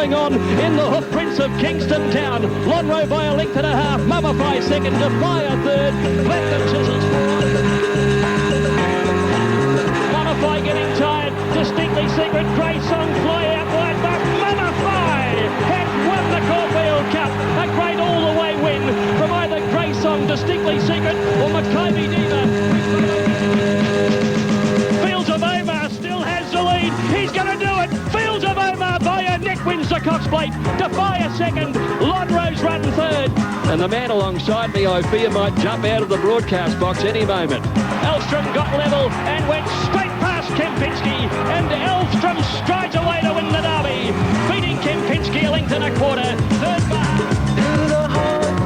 going on in the hoof prince of Kingston Town. Lonhro by a length and a half. Mummify second, Defy third. Platinum Scissors fourth. Mummify getting tired. Distinctly Secret. Grey Song fly out wide, but Mummify has won the Caulfield Cup. A great all-the-way win from either Grey Song, Distinctly Secret, or Maccabi Diva. Fields of Omar still has the lead. He's going to do it. Fields of Omar by a neck wins the Cox Plate. Defy a second. Lonhro's run third. And the man alongside me, I fear, might jump out of the broadcast box any moment. Elstrom got level and went straight past Kempinski. And Elstrom strides away to win the derby, beating Kempinski a length and a quarter. Third bar.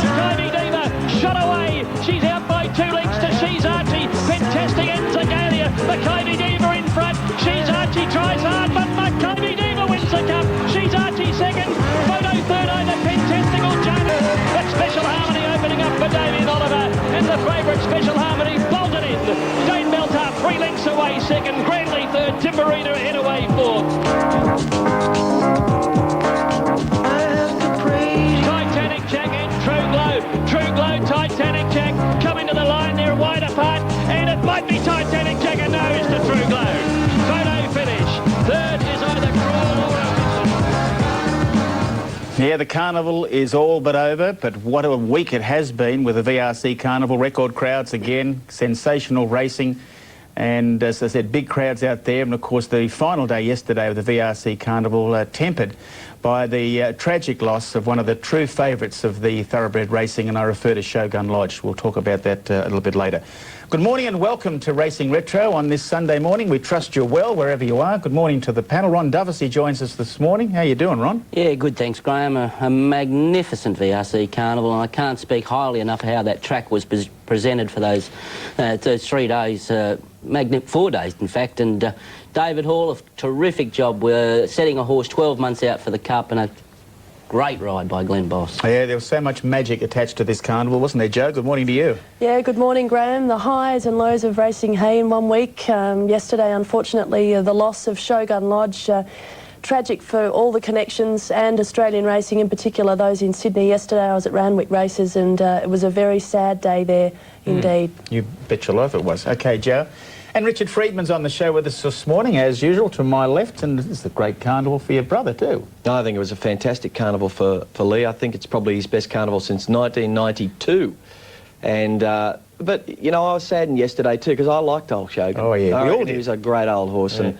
Maccabi Diva shot away. She's out by 2 lengths to She's Archie. Fantastic ends Agalia. Maccabi Diva in front. She's Archie tries hard, but Maccabi Diva wins the cup. She's Archie second. Photo third over Fantastical Jana. That's Special Harmony opening up for Damien Oliver. And the favourite Special Harmony bolted in. Dane Beltar 3 lengths away second. Granley third. Timberina ahead away fourth. Titanic Jack and True Glow. True Glow, Titanic Jack coming to the line. They're wide apart. And it might be Titanic Jack, and no, it's the True Glow. Photo finish. Third is either Crawl or Robinson. Yeah, the carnival is all but over, but what a week it has been with the VRC Carnival. Record crowds again, sensational racing, and as I said, big crowds out there. And of course, the final day yesterday of the VRC Carnival tempered by the tragic loss of one of the true favourites of the thoroughbred racing, and I refer to Shogun Lodge. We'll talk about that a little bit later. Good morning and welcome to Racing Retro on this Sunday morning. We trust you're well wherever you are. Good morning to the panel. Ron Doversey joins us this morning. How you doing, Ron? Yeah, good, thanks, Graham. A magnificent VRC Carnival, and I can't speak highly enough how that track was presented for those 3 days, 4 days, in fact, and David Hall, a terrific job setting a horse 12 months out for the Cup, and a great ride by Glenn Boss. Yeah, there was so much magic attached to this carnival, wasn't there, Joe? Good morning to you. Yeah, good morning, Graham. The highs and lows of racing hay in 1 week. Yesterday, unfortunately, the loss of Shogun Lodge. Tragic for all the connections and Australian racing in particular, those in Sydney. Yesterday I was at Randwick Races, and it was a very sad day there indeed. You bet your life it was. OK, Joe. And Richard Friedman's on the show with us this morning, as usual, to my left, and this is a great carnival for your brother too. I think it was a fantastic carnival for Lee. I think it's probably his best carnival since 1992. And but, you know, I was saddened yesterday too, because I liked old Shogun. Oh, yeah, we all did. He was a great old horse, yeah. And,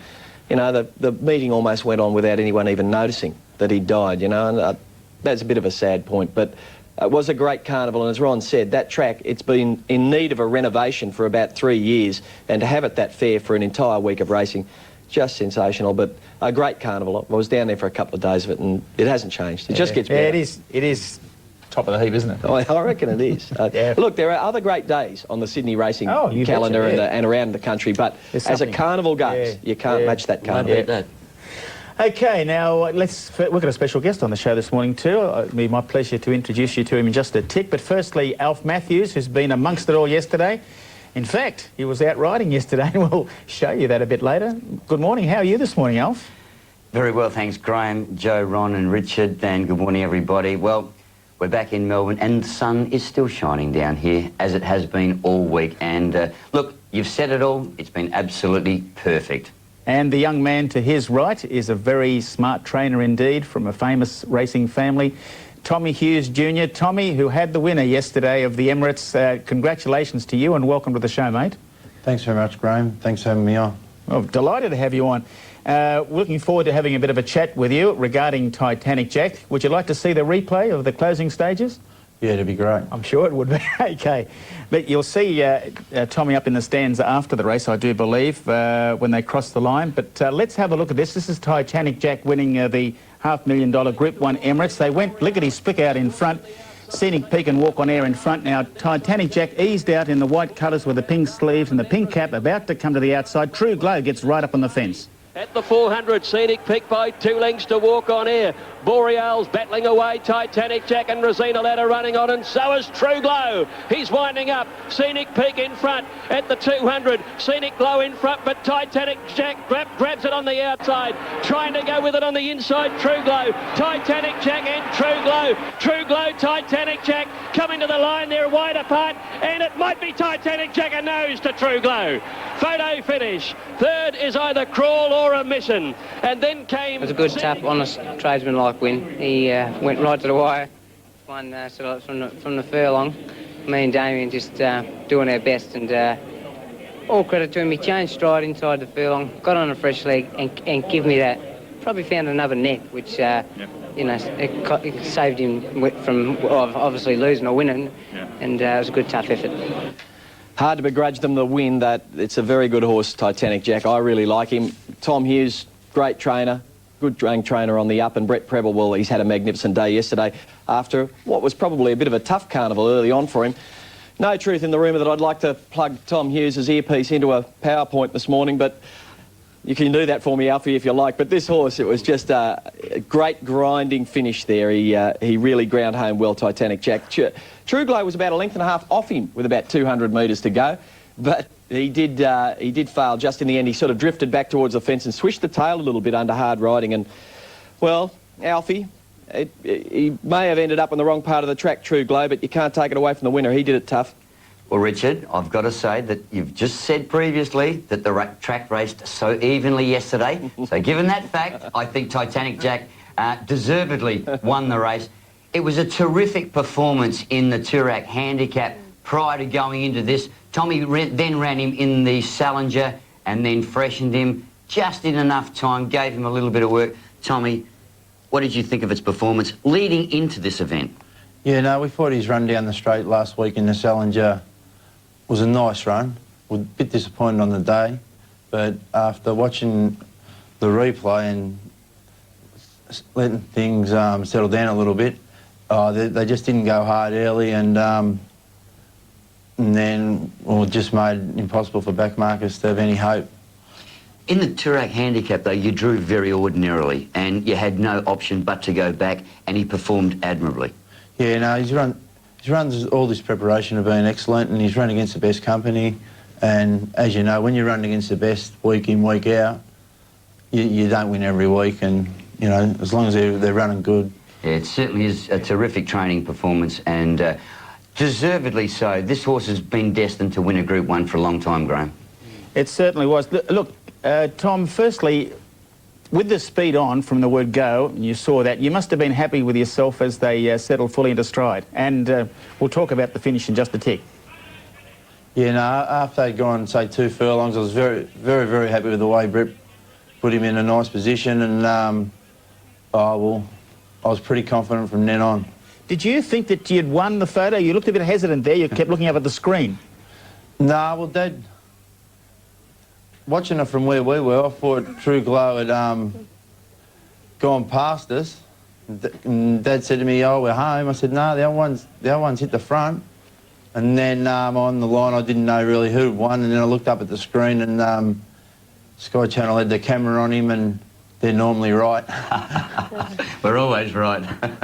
you know, the meeting almost went on without anyone even noticing that he died, you know, and that's a bit of a sad point. But it was a great carnival, and as Ron said, that track, it's been in need of a renovation for about 3 years, and to have it that fair for an entire week of racing, just sensational. But a great carnival. I was down there for a couple of days of it, and it hasn't changed. It just gets better. Yeah, it is top of the heap, isn't it? Oh, I reckon it is. Yeah. Look, there are other great days on the Sydney racing calendar betcha, yeah. and around the country, but as a carnival goes, you can't match that carnival. Won't beat that. OK, now we've got a special guest on the show this morning too. It'll be my pleasure to introduce you to him in just a tick. But firstly, Alf Matthews, who's been amongst it all yesterday. In fact, he was out riding yesterday, and we'll show you that a bit later. Good morning. How are you this morning, Alf? Very well, thanks, Graham, Joe, Ron and Richard, and good morning, everybody. Well, we're back in Melbourne, and the sun is still shining down here, as it has been all week. And look, you've said it all. It's been absolutely perfect. And the young man to his right is a very smart trainer indeed, from a famous racing family, Tommy Hughes Jr. Tommy, who had the winner yesterday of the Emirates. Congratulations to you and welcome to the show, mate. Thanks very much, Graham. Thanks for having me on. Well, delighted to have you on. Looking forward to having a bit of a chat with you regarding Titanic Jack. Would you like to see the replay of the closing stages? Yeah, it'd be great. I'm sure it would be. OK. But you'll see Tommy up in the stands after the race, I do believe, when they cross the line. But let's have a look at this. This is Titanic Jack winning the $500,000 Group 1 Emirates. They went lickety-split out in front. Scenic Peak and Walk on Air in front. Now, Titanic Jack eased out in the white colours with the pink sleeves and the pink cap, about to come to the outside. True Glow gets right up on the fence. At the 400, Scenic Peak by 2 lengths to Walk On Air. Boreals battling away, Titanic Jack and Rosina Ladder running on, and so is True Glow. He's winding up. Scenic Peak in front at the 200. Scenic Glow in front, but Titanic Jack grabs it on the outside. Trying to go with it on the inside, True Glow. Titanic Jack and True Glow. True Glow, Titanic Jack coming to the line. They're wide apart, and it might be Titanic Jack a nose to True Glow. Photo finish. Third is either Crawl or a Mission. And then came... It was a good, tough, honest, tradesman-like win. He went right to the wire. Won sort of from the furlong. Me and Damien just doing our best, and all credit to him. He changed stride inside the furlong, got on a fresh leg, and give me that. Probably found another neck, which, you know, it saved him from obviously losing or winning, and it was a good, tough effort. Hard to begrudge them the win. That it's a very good horse, Titanic Jack. I really like him. Tom Hughes, great trainer, good young trainer on the up, and Brett Preble, well, he's had a magnificent day yesterday after what was probably a bit of a tough carnival early on for him. No truth in the rumour that I'd like to plug Tom Hughes' earpiece into a PowerPoint this morning, but you can do that for me, Alfie, if you like. But this horse, it was just a great grinding finish there. He really ground home well, Titanic Jack. True Glow was about a length and a half off him with about 200 metres to go, but he did fail just in the end. He sort of drifted back towards the fence and swished the tail a little bit under hard riding. And, well, Alfie, he may have ended up on the wrong part of the track, True Glow, but you can't take it away from the winner. He did it tough. Well, Richard, I've got to say that you've just said previously that the track raced so evenly yesterday. So given that fact, I think Titanic Jack deservedly won the race. It was a terrific performance in the Toorak handicap prior to going into this. Tommy then ran him in the Salinger and then freshened him just in enough time, gave him a little bit of work. Tommy, what did you think of its performance leading into this event? Yeah, no, we thought his run down the straight last week in the Salinger was a nice run. We're a bit disappointed on the day, but after watching the replay and letting things settle down a little bit, they just didn't go hard early, and then just made it impossible for back markers to have any hope. In the Toorak handicap, though, you drew very ordinarily, and you had no option but to go back, and he performed admirably. Yeah, no, his runs, all this preparation have been excellent, and he's run against the best company. And as you know, when you run against the best week in, week out, you don't win every week. And, you know, as long as they're running good. Yeah, it certainly is a terrific training performance, and deservedly so. This horse has been destined to win a Group 1 for a long time, Graham. It certainly was. Look, Tom, firstly, with the speed on from the word go, and you saw that, you must have been happy with yourself as they settled fully into stride. And we'll talk about the finish in just a tick. Yeah, no, after they'd gone, say, 2 furlongs, I was very, very, very happy with the way Brett put him in a nice position, and, I was pretty confident from then on. Did you think that you'd won the photo? You looked a bit hesitant there. You kept looking up at the screen. No, well, Dad, watching it from where we were, I thought True Glow had gone past us. And Dad said to me, "Oh, we're home." I said, "No, the other one's hit the front." And then on the line, I didn't know really who had won. And then I looked up at the screen, and Sky Channel had the camera on him, and they're normally right. We're always right.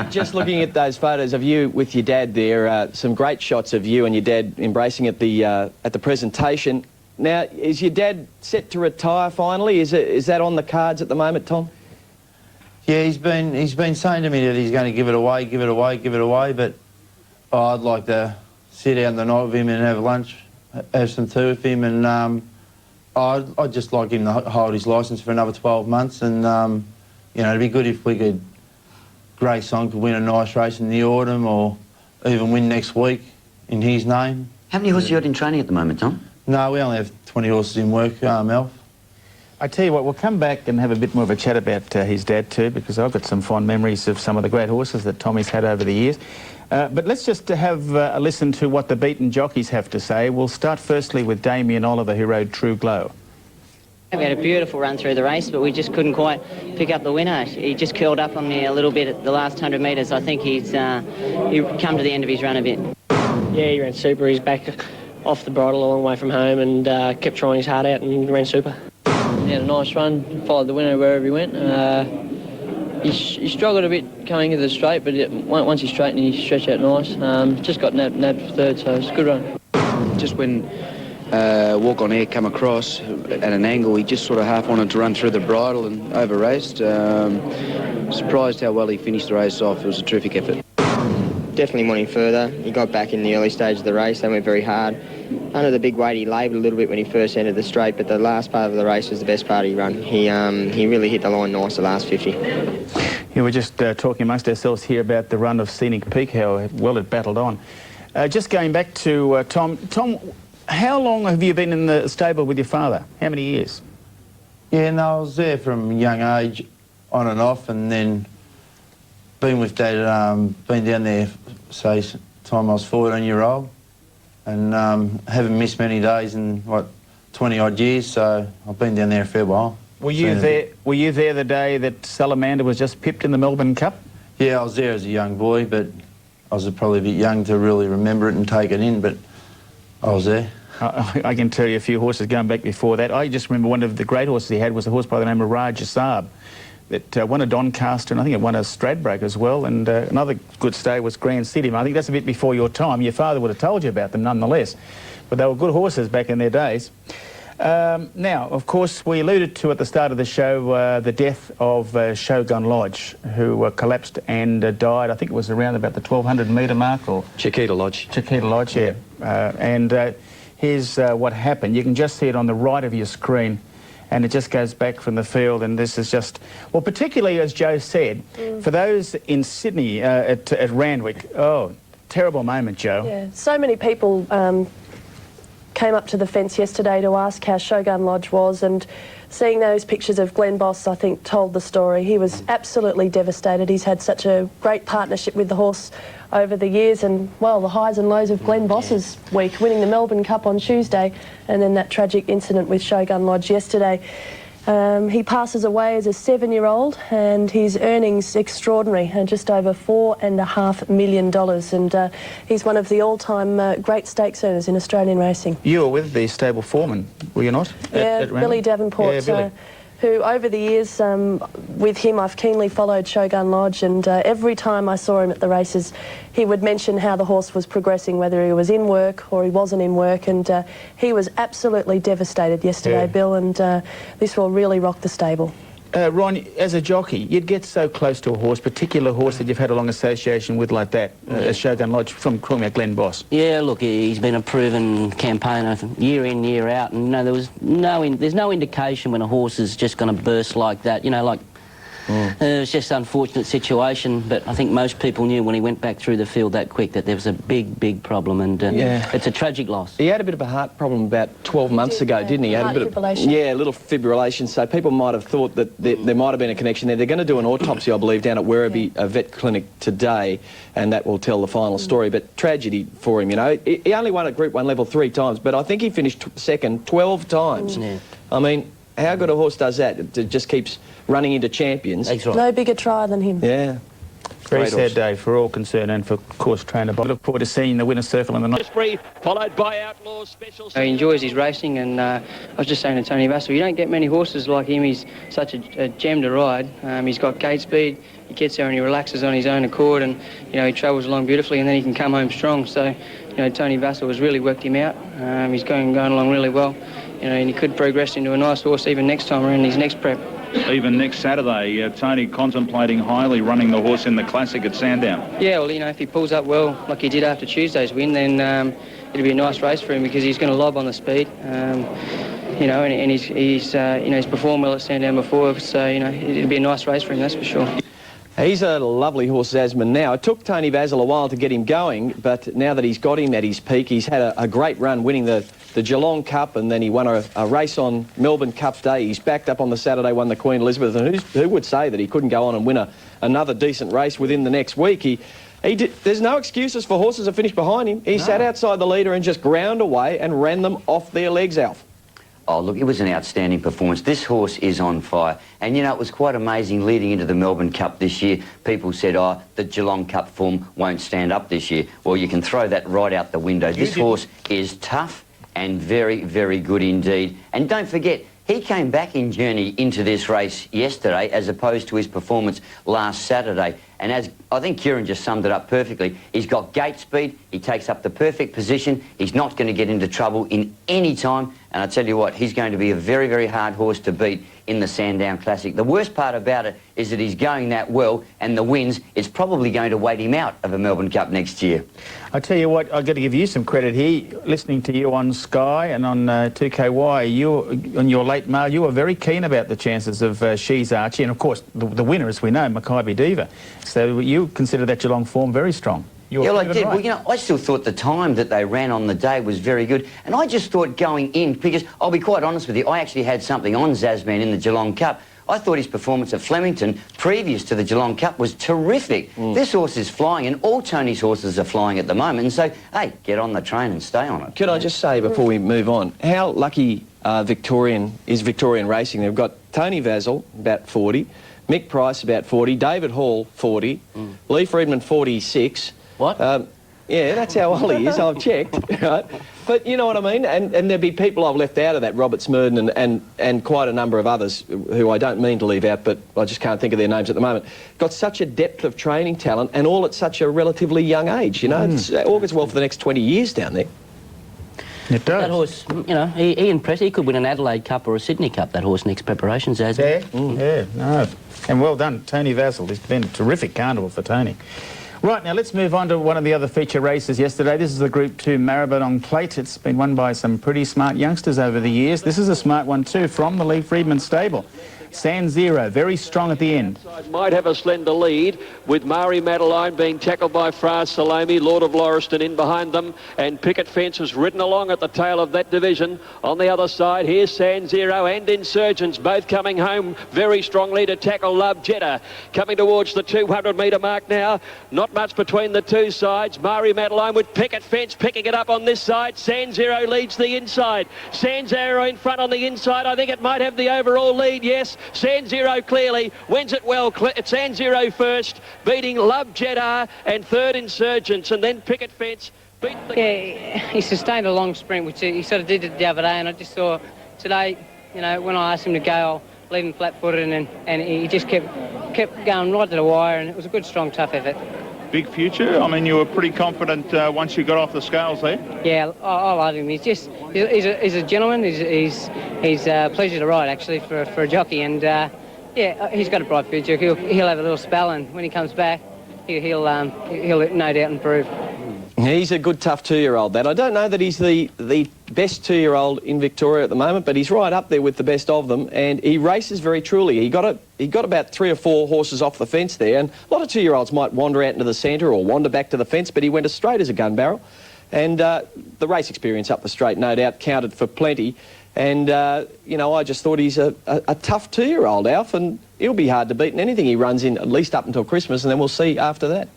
Just looking at those photos of you with your dad there, some great shots of you and your dad embracing at the presentation. Now, is your dad set to retire finally? Is that on the cards at the moment, Tom? Yeah, he's been saying to me that he's going to give it away, but I'd like to sit down the night with him and have lunch, have some tea with him, and I'd just like him to hold his licence for another 12 months, and you know, it'd be good if we could, Grace on could win a nice race in the autumn, or even win next week in his name. How many horses you got in training at the moment, Tom? No, we only have 20 horses in work, Alf. I tell you what, we'll come back and have a bit more of a chat about his dad too, because I've got some fond memories of some of the great horses that Tommy's had over the years. But let's just have a listen to what the beaten jockeys have to say. We'll start firstly with Damien Oliver, who rode True Glow. We had a beautiful run through the race, but we just couldn't quite pick up the winner. He just curled up on me a little bit at the last 100 metres. I think he's come to the end of his run a bit. Yeah, he ran super. He's back off the bridle a long way from home, and kept trying his heart out and ran super. He had a nice run, followed the winner wherever he went. He struggled a bit coming into the straight, but once he straightened, he stretched out nice. Just got nabbed for third, so it's a good run. Just when Walk On Air come across at an angle, he just sort of half wanted to run through the bridle and over-raced. Surprised how well he finished the race off. It was a terrific effort. Definitely wanting further. He got back in the early stage of the race. They went very hard. Under the big weight, he laboured a little bit when he first entered the straight, but the last part of the race was the best part of his run. He really hit the line nice the last 50. Yeah, we're just talking amongst ourselves here about the run of Scenic Peak, how well it battled on. Just going back to Tom. Tom, how long have you been in the stable with your father? How many years? Yeah, no, I was there from a young age, on and off, and then been with Dad, been down there, say, time I was 14-year-old, and haven't missed many days in, 20-odd years, so I've been down there a fair while. Were you there the day that Salamander was just pipped in the Melbourne Cup? Yeah, I was there as a young boy, but I was probably a bit young to really remember it and take it in, but I was there. I can tell you a few horses going back before that. I just remember one of the great horses he had was a horse by the name of Raja Saab that won a Doncaster, and I think it won a Stradbroke as well, and another good stay was Grand City. I think that's a bit before your time. Your father would have told you about them nonetheless, but they were good horses back in their days. Now, of course, we alluded to at the start of the show the death of Shogun Lodge, who collapsed and died. I think it was around about the 1,200-metre mark, or Chiquita Lodge. Chiquita Lodge, yeah. And here's what happened. You can just see it on the right of your screen, and it just goes back from the field, and this is just, well, particularly as Joe said, for those in Sydney at Randwick, oh, terrible moment, Joe. Yeah, so many people came up to the fence yesterday to ask how Shogun Lodge was, and seeing those pictures of Glenn Boss, I think, told the story. He was absolutely devastated. He's had such a great partnership with the horse over the years, and, well, the highs and lows of Glenn Boss's week, winning the Melbourne Cup on Tuesday, and then that tragic incident with Shogun Lodge yesterday. He passes away as a 7-year-old, and his earnings extraordinary, just over $4.5 million, and he's one of the all-time great stakes earners in Australian racing. You were with the stable foreman, were you not? Yeah, Billy Davenport. Yeah, Billy. Who over the years, with him, I've keenly followed Shogun Lodge, and every time I saw him at the races, he would mention how the horse was progressing, whether he was in work or he wasn't in work, and he was absolutely devastated yesterday, Yeah. Bill, and this will really rock the stable. Ron, as a jockey, you'd get so close to a horse, particular horse that you've had a long association with like that, as Shogun Lodge, from calling out Glenn Boss. Yeah, look, he's been a proven campaigner year in, year out, and there's no indication when a horse is just going to burst like that. It was just an unfortunate situation, but I think most people knew when he went back through the field that quick that there was a big, big problem, and it's a tragic loss. He had a bit of a heart problem about 12 months ago, didn't he? He had a bit fibrillation. a little fibrillation, so people might have thought that there might have been a connection there. They're going to do an autopsy, I believe, down at Werribee vet clinic today, and that will tell the final story, but tragedy for him, He only won at Group 1 level 3 times, but I think he finished second 12 times. Yeah. I mean, how good a horse does that? It just keeps running into champions. That's right. No bigger try than him. Yeah. Very Great sad horse. day for all concerned, and for course trainer Bob. Look forward to seeing the winner's circle in the night. Free, followed by Outlaws Special. He enjoys his racing, and I was just saying to Tony Vassell, you don't get many horses like him. He's such a gem to ride. He's got gate speed. He gets there and he relaxes on his own accord, and he travels along beautifully, and then he can come home strong. So, Tony Vassell has really worked him out. He's going along really well, and he could progress into a nice horse even next time around his next prep. Even next Saturday, Tony contemplating highly running the horse in the Classic at Sandown. Yeah, well, if he pulls up well like he did after Tuesday's win, then it'll be a nice race for him because he's going to lob on the speed. And he's performed well at Sandown before, so it'll be a nice race for him, that's for sure. He's a lovely horse, Zasman. Now, it took Tony Vassell a while to get him going, but now that he's got him at his peak, he's had a great run winning the Geelong Cup, and then he won a race on Melbourne Cup Day. He's backed up on the Saturday, won the Queen Elizabeth, and who would say that he couldn't go on and win another decent race within the next week? There's no excuses for horses that finish behind him. He sat outside the leader and just ground away and ran them off their legs, Alf. Oh, look, it was an outstanding performance. This horse is on fire. And, it was quite amazing leading into the Melbourne Cup this year. People said, the Geelong Cup form won't stand up this year. Well, you can throw that right out the window. This horse is tough and very, very good indeed. And don't forget, He came back in journey into this race yesterday as opposed to his performance last Saturday. And as I think Kieran just summed it up perfectly, he's got gate speed, he takes up the perfect position, he's not going to get into trouble in any time, and I tell you what, he's going to be a very, very hard horse to beat in the Sandown Classic. The worst part about it is that he's going that well, and the wins, it's probably going to wait him out of a Melbourne Cup next year. I tell you what, I've got to give you some credit here. Listening to you on Sky and on 2KY, on your late mail, you were very keen about the chances of She's Archie, and of course the winner, as we know, Makybe Diva. So you consider that Geelong form very strong. Yeah, well, I did. Right. Well, you know, I still thought the time that they ran on the day was very good. And I just thought going in, because I'll be quite honest with you, I actually had something on Zasman in the Geelong Cup. I thought his performance at Flemington previous to the Geelong Cup was terrific. This horse is flying, and all Tony's horses are flying at the moment. And so, hey, get on the train and stay on it. Could I just say before we move on, how lucky Victorian Racing? They've got Tony Vazel, about 40, Mick Price, about 40, David Hall, 40, Lee Friedman, 46. What? Yeah, that's how old he is, I've checked, right? But you know what I mean? And there'd be people I've left out of that, Robert Smurden and quite a number of others who I don't mean to leave out, but I just can't think of their names at the moment. Got such a depth of training talent, and all at such a relatively young age, you know? It augurs well for the next 20 years down there. It does. That horse, you know, he impressed. He could win an Adelaide Cup or a Sydney Cup, that horse, next preparations, has Yeah, yeah, no. And well done, Tony Vazel. It's been a terrific carnival for Tony. Right, now let's move on to one of the other feature races yesterday. This is the Group 2 Maribyrnong Plate. It's been won by some pretty smart youngsters over the years. This is a smart one too, from the Lee Friedman stable. San Zero, very strong at the end. Might have a slender lead, with Mari Madeline being tackled by Fra Salome, Lord of Lauriston in behind them, and Picket Fence has ridden along at the tail of that division. On the other side, here's San Zero and Insurgents, both coming home very strongly to tackle Love Jetta. Coming towards the 200-metre mark now. Not much between the two sides. Mari Madeline with Picket Fence picking it up on this side. San Zero leads the inside. San Zero in front on the inside. I think it might have the overall lead, yes. San Zero clearly wins it well. San Zero first, beating Love Jetta, and third Insurgents, and then Picket Fence beat the... Yeah, he sustained a long sprint, which he sort of did it the other day, and I just thought today, you know, when I asked him to go, I'll leave him flat-footed, and he just kept going right to the wire, and it was a good, strong, tough effort. Big future. I mean, you were pretty confident once you got off the scales there. Yeah, I love him. He's a gentleman. He's a pleasure to ride, actually, for a jockey. And yeah, he's got a bright future. He'll have a little spell, and when he comes back, he'll no doubt improve. He's a good, tough two-year-old, that. I don't know that he's the best two-year-old in Victoria at the moment, but he's right up there with the best of them, and he races very truly. He got about 3 or 4 horses off the fence there, and a lot of two-year-olds might wander out into the centre or wander back to the fence, but he went as straight as a gun barrel. And the race experience up the straight, no doubt, counted for plenty. And, you know, I just thought he's a tough two-year-old, Alf, and he'll be hard to beat in anything he runs in, at least up until Christmas, and then we'll see after that.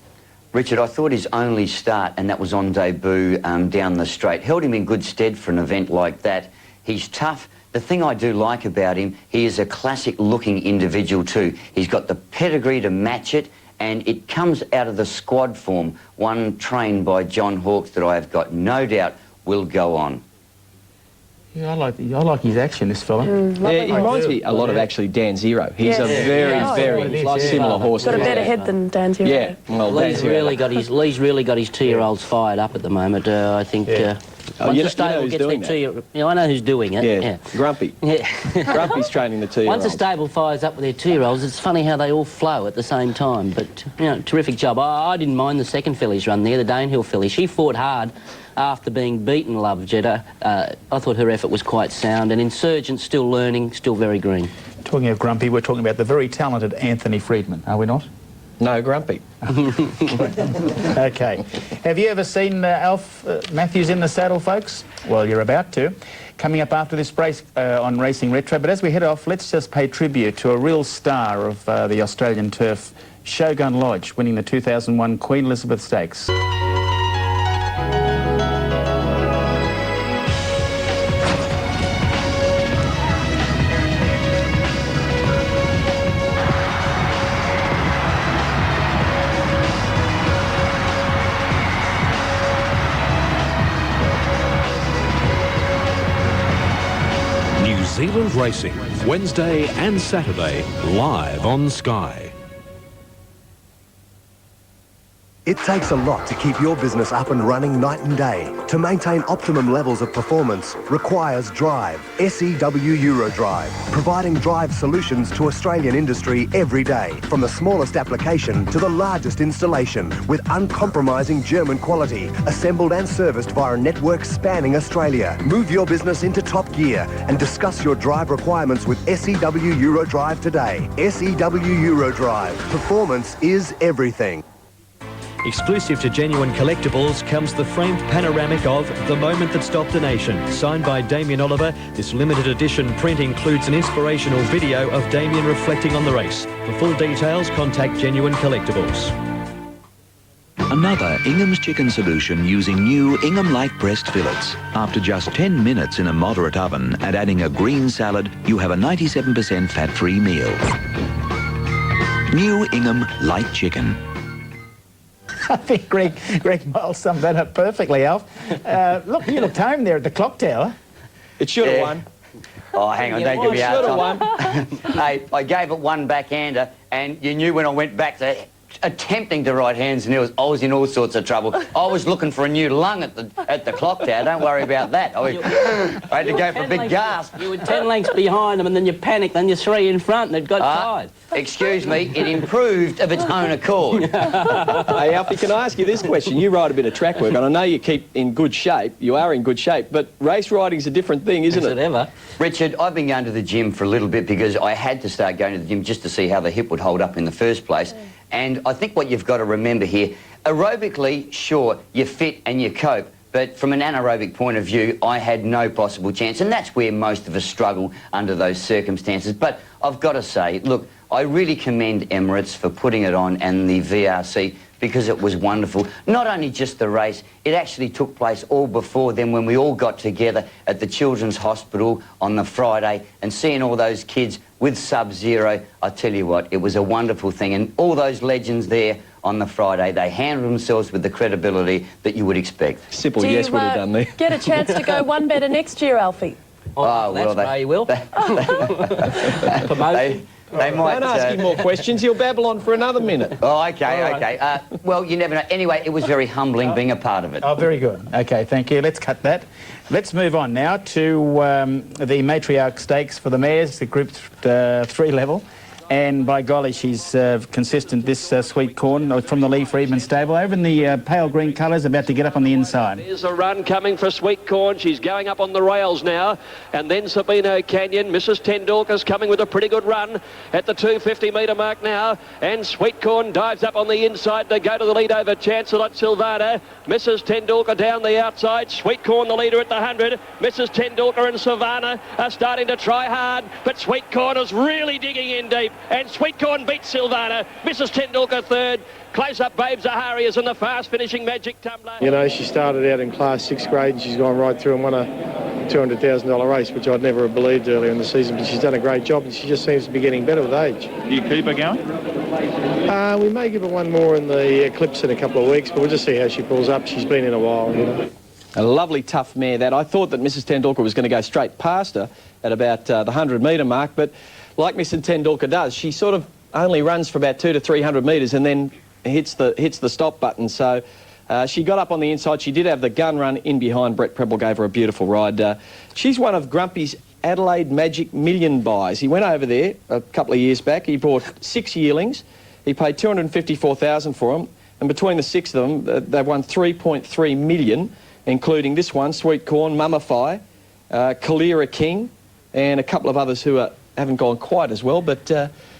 Richard, I thought his only start, and that was on debut down the straight, held him in good stead for an event like that. He's tough. The thing I do like about him, he is a classic-looking individual too. He's got the pedigree to match it, and it comes out of the squad form, one trained by John Hawkes that I have got no doubt will go on. Yeah, I like his action, this fella. Yeah, he reminds me a lot of actually Dan Zero. He's a very similar horse. Got a better head than Dan Zero. Yeah, well, Lee's really got his 2-year-olds fired up at the moment. I think once the stable gets their 2-year, you know, I know who's doing it. Yeah, Grumpy. Yeah, Grumpy's training the 2-year-olds. Once the stable fires up with their 2-year-olds, it's funny how they all flow at the same time. But you know, terrific job. I didn't mind the second filly's run there, the Danehill filly. She fought hard after being beaten, Love Jetta. I thought her effort was quite sound, and Insurgent still learning, still very green. Talking of Grumpy, we're talking about the very talented Anthony Friedman, are we not? No, Grumpy. Okay. Have you ever seen Alf Matthews in the saddle, folks? Well, you're about to. Coming up after this race on Racing Retro. But as we head off, let's just pay tribute to a real star of the Australian turf, Shogun Lodge, winning the 2001 Queen Elizabeth Stakes. New Zealand World Racing, Wednesday and Saturday, live on Sky. It takes a lot to keep your business up and running night and day. To maintain optimum levels of performance requires Drive, SEW Eurodrive, providing drive solutions to Australian industry every day, from the smallest application to the largest installation, with uncompromising German quality, assembled and serviced via a network spanning Australia. Move your business into top gear and discuss your drive requirements with SEW Eurodrive today. SEW Eurodrive. Performance is everything. Exclusive to Genuine Collectibles comes the framed panoramic of The Moment That Stopped a Nation. Signed by Damien Oliver, this limited edition print includes an inspirational video of Damien reflecting on the race. For full details, contact Genuine Collectibles. Another Ingham's chicken solution using new Ingham light breast fillets. After just 10 minutes in a moderate oven and adding a green salad, you have a 97% fat-free meal. New Ingham light chicken. I think Greg Miles summed that up perfectly, Alf. Look, you looked home there at the clock tower. It should have won. Oh, hang on, don't give me a hard time. Hey, I gave it one backhander, and you knew when I went back to attempting to right hands, and I was in all sorts of trouble. I was looking for a new lung at the clock tower. Don't worry about that. I had to go for a big gasp. You were 10 lengths behind them, and then you panicked, then you're 3 in front, and they'd got tired. Excuse me, it improved of its own accord. Hey, Alfie, can I ask you this question? You ride a bit of track work, and I know you keep in good shape. You are in good shape, but race riding's a different thing, isn't it? Ever. Richard, I've been going to the gym for a little bit because I had to start going to the gym just to see how the hip would hold up in the first place. And I think what you've got to remember here, aerobically, sure, you're fit and you cope, but from an anaerobic point of view, I had no possible chance, and that's where most of us struggle under those circumstances. But I've got to say, look, I really commend Emirates for putting it on and the VRC because it was wonderful. Not only just the race, it actually took place all before then when we all got together at the Children's Hospital on the Friday and seeing all those kids with Sub-Zero. I tell you what, it was a wonderful thing, and all those legends there on the Friday, they handled themselves with the credibility that you would expect. Simple yes would have done there. Get a chance to go one better next year, Alfie? Oh, well, that's right, you will. They might, don't ask him more questions, he'll babble on for another minute. Oh, okay, okay. Well, you never know. Anyway, it was very humbling being a part of it. Oh, very good. Okay, thank you. Let's cut that. Let's move on now to the Matriarch Stakes for the mares, the Group 3 level. And by golly, she's consistent, this Sweet Corn from the Lee Friedman stable. Over in the pale green colours, about to get up on the inside. There's a run coming for Sweet Corn. She's going up on the rails now. And then Sabino Canyon. Mrs. Tendulkar's coming with a pretty good run at the 250-metre mark now. And Sweet Corn dives up on the inside to go to the lead over Chancellor Silvana. Mrs. Tendulkar down the outside. Sweet Corn the leader at the 100. Mrs. Tendulkar and Silvana are starting to try hard. But Sweet Corn is really digging in deep. And Sweet Corn beats Silvana. Mrs. Tendulkar third. Close-up Babe Zahari is in the fast-finishing Magic Tumbler. You know, she started out in class 6th grade and she's gone right through and won a $200,000 race, which I'd never have believed earlier in the season, but she's done a great job and she just seems to be getting better with age. Do you keep her going? We may give her one more in the Eclipse in a couple of weeks, but we'll just see how she pulls up. She's been in a while, you know. A lovely tough mare that. I thought that Mrs. Tendulkar was going to go straight past her at about the 100-metre mark, but like Mrs. Tendulkar does, she sort of only runs for about 200 to 300 metres and then hits the stop button. So she got up on the inside. She did have the gun run in behind. Brett Preble gave her a beautiful ride. She's one of Grumpy's Adelaide Magic Million buys. He went over there a couple of years back. He bought 6 yearlings. He paid $254,000 for them, and between the 6 of them, they've won $3.3 million, including this one, Sweet Corn, Mummify, Kalira King, and a couple of others who haven't gone quite as well, but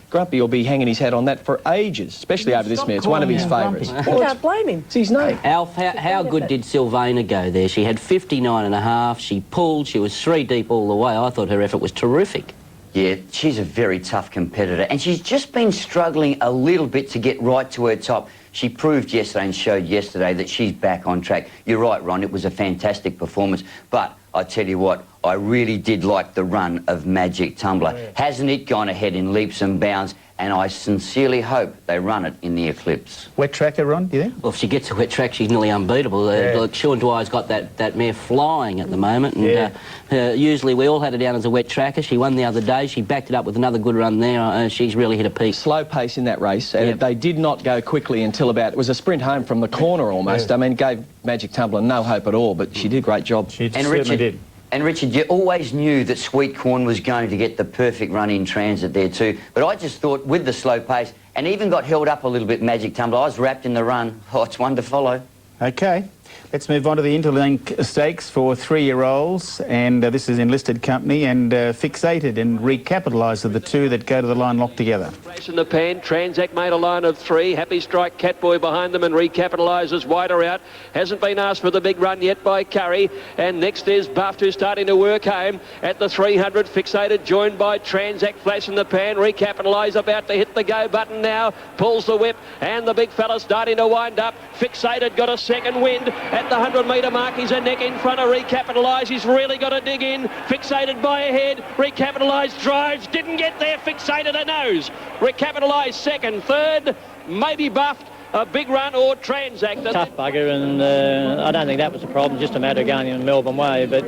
Grumpy will be hanging his hat on that for ages, especially over this mare. It's one of his favourites. I can't blame him. It's his name. Alf, how good did Silvana go there? She had 59.5, she pulled, she was 3 deep all the way. I thought her effort was terrific. Yeah, she's a very tough competitor, and she's just been struggling a little bit to get right to her top. She proved yesterday and showed yesterday that she's back on track. You're right, Ron, it was a fantastic performance, but I tell you what, I really did like the run of Magic Tumbler. Yeah. Hasn't it gone ahead in leaps and bounds? and I sincerely hope they run it in the Eclipse. Wet tracker, Ron, do you think? Well, if she gets a wet track, she's nearly unbeatable. Look, Sean Dwyer's got that mare flying at the moment, and usually we all had her down as a wet tracker. She won the other day. She backed it up with another good run there. She's really hit a peak. Slow pace in that race, and they did not go quickly until about... It was a sprint home from the corner almost. I mean, gave Magic Tumbler no hope at all, but she did a great job. She certainly did. And Richard, you always knew that Sweet Corn was going to get the perfect run in transit there too. But I just thought with the slow pace, and even got held up a little bit, Magic Tumbler, I was wrapped in the run. Oh, it's one to follow. Okay. Let's move on to the Interlink Stakes for 3-year-olds, and this is Enlisted Company, and Fixated and Recapitalised are the two that go to the line locked together. Race in the pan, Transact made a line of 3, Happy Strike, Catboy behind them, and Recapitalises wider out. Hasn't been asked for the big run yet by Curry, and next is Buffed, who's starting to work home at the 300. Fixated, joined by Transact, Flash in the pan, Recapitalise about to hit the go button now, pulls the whip, and the big fella starting to wind up. Fixated got a second wind at the 100-metre mark. He's a neck in front of Recapitalise. He's really got to dig in. Fixated by a head. Recapitalise drives. Didn't get there. Fixated a nose. Recapitalise second. Third, maybe Buffed. A big run or Transact. Tough bugger, and I don't think that was the problem. Just a matter of going in Melbourne way. But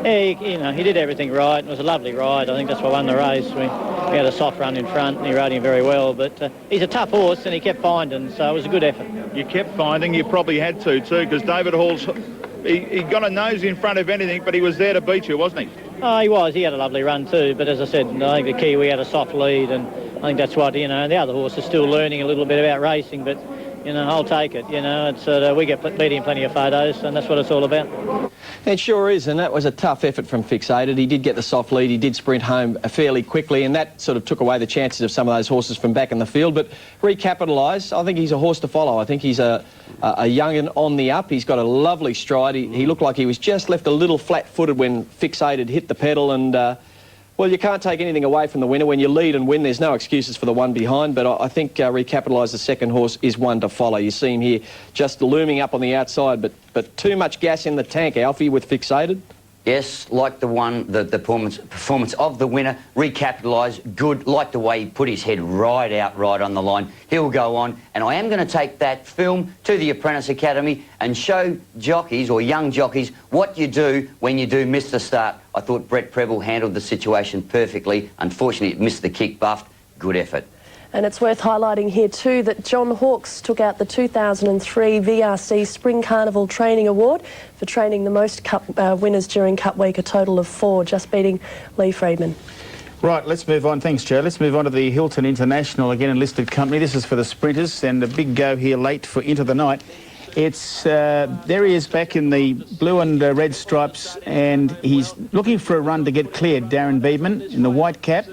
he did everything right. It was a lovely ride. I think that's why I won the race. We had a soft run in front, and he rode him very well. But he's a tough horse, and he kept finding. So it was a good effort. You kept finding. You probably had to too, because David Hall's he got a nose in front of anything, but he was there to beat you, wasn't he? Oh, he was. He had a lovely run too. But as I said, I think the Kiwi had a soft lead, and I think that's what the other horse is still learning a little bit about racing. But I'll take it. It's we get beating plenty of photos, and that's what it's all about. It sure is, and that was a tough effort from Fixated. He did get the soft lead. He did sprint home fairly quickly, and that sort of took away the chances of some of those horses from back in the field. But Recapitalise, I think he's a horse to follow. I think he's a young'un on the up. He's got a lovely stride. He looked like he was just left a little flat-footed when Fixated hit the pedal, and well, you can't take anything away from the winner. When you lead and win, there's no excuses for the one behind, but I think Recapitalise, the second horse, is one to follow. You see him here just looming up on the outside, but too much gas in the tank, Alfie, with Fixated. Yes, like the performance of the winner, Recapitalise, good, like the way he put his head right on the line. He'll go on, and I am going to take that film to the Apprentice Academy and show jockeys, or young jockeys, what you do when you do miss the start. I thought Brett Preble handled the situation perfectly. Unfortunately, it missed the kick. Buffed. Good effort. And it's worth highlighting here too that John Hawkes took out the 2003 VRC Spring Carnival Training Award for training the most Cup winners during Cup Week, a total of 4, just beating Lee Friedman. Right, let's move on. Thanks, Joe. Let's move on to the Hilton International, again Enlisted Company. This is for the sprinters, and a big go here late for Into the Night. It's there he is back in the blue and red stripes, and he's looking for a run to get cleared. Darren Beedman in the white cap.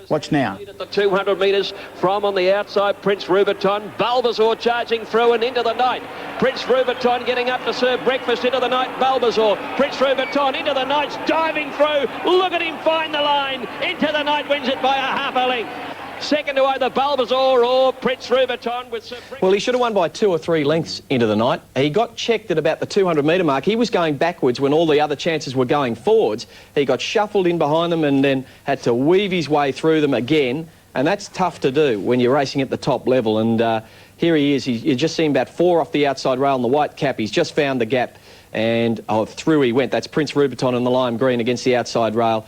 Watch now. At the 200 metres from on the outside, Prince Rubiton. Bulbasaur charging through and Into the Night. Prince Rubiton getting up to serve breakfast. Into the Night, Bulbasaur. Prince Rubiton Into the Night's diving through. Look at him find the line. Into the Night wins it by a half a length. Second to either Bulbasaur or Prince Rubiton with Sir Well, he should have won by 2 or 3 lengths Into the Night. He got checked at about the 200-metre mark. He was going backwards when all the other chances were going forwards. He got shuffled in behind them and then had to weave his way through them again. And that's tough to do when you're racing at the top level. And here he is. You just see him about 4 off the outside rail in the white cap. He's just found the gap. And through he went. That's Prince Rubiton in the lime green against the outside rail.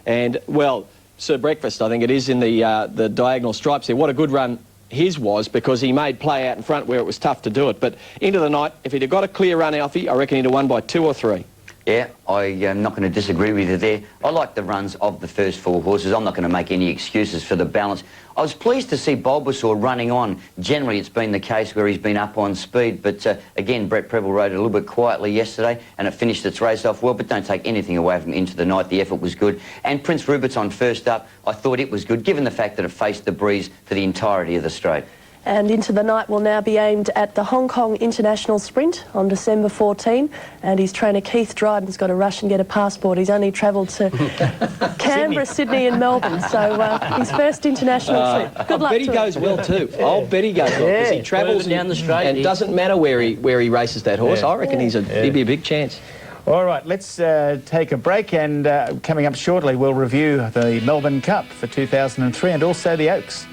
And, well, Sir Breakfast, I think it is, in the diagonal stripes there. What a good run his was, because he made play out in front where it was tough to do it. But Into the Night, if he'd have got a clear run, Alfie, I reckon he'd have won by 2 or 3. Yeah, I'm not going to disagree with you there. I like the runs of the first 4 horses. I'm not going to make any excuses for the balance. I was pleased to see Bulbasaur running on. Generally, it's been the case where he's been up on speed, but again, Brett Preble rode it a little bit quietly yesterday, and it finished its race off well, but don't take anything away from Into the Night. The effort was good. And Prince Rubiton first up, I thought it was good, given the fact that it faced the breeze for the entirety of the straight. And Into the Night will now be aimed at the Hong Kong International Sprint on December 14. And his trainer Keith Dryden's got to rush and get a passport. He's only travelled to Canberra, Sydney and Melbourne. So his first international trip. Good luck to him. I bet he goes well too. I'll bet he goes well, because he travels down the straight. And it doesn't matter where he races that horse. I reckon he'd be a big chance. All right, let's take a break, and coming up shortly we'll review the Melbourne Cup for 2003 and also the Oaks.